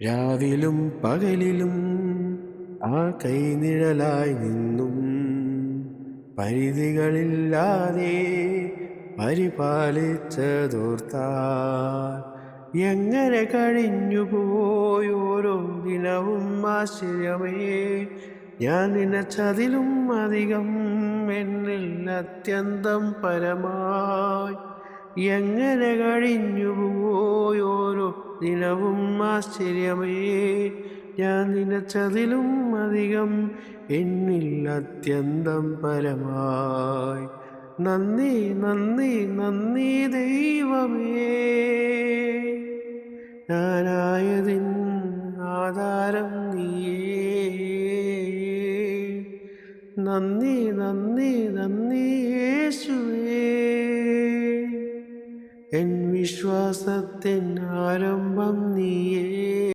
രാവിലും പകലിലും ആ കൈനിഴലായി നിന്നും പരിധികളില്ലാതെ പരിപാലിച്ചതോർത്താൽ എങ്ങനെ കഴിഞ്ഞു പോയോരോ ദിനവും ആശ്ചര്യമേ. ഞാൻ നിനച്ചതിലും അധികം എന്നിൽ അത്യന്തം പരമായി എങ്ങനെ കഴിഞ്ഞു പോയോരോ ദിനവും ആശ്ചര്യമേ. ഞാൻ നിനച്ചതിലും അധികം എന്നിൽ അത്യന്തം പരമായി. നന്ദി നന്ദി നന്ദി ദൈവമേ, ഞാനായതിൻ ആധാരം നീയേ. നന്ദി നന്ദി നന്ദി യേശുവേ, എൻ വിശ്വാസത്തിൻ ആരംഭം നീയേ.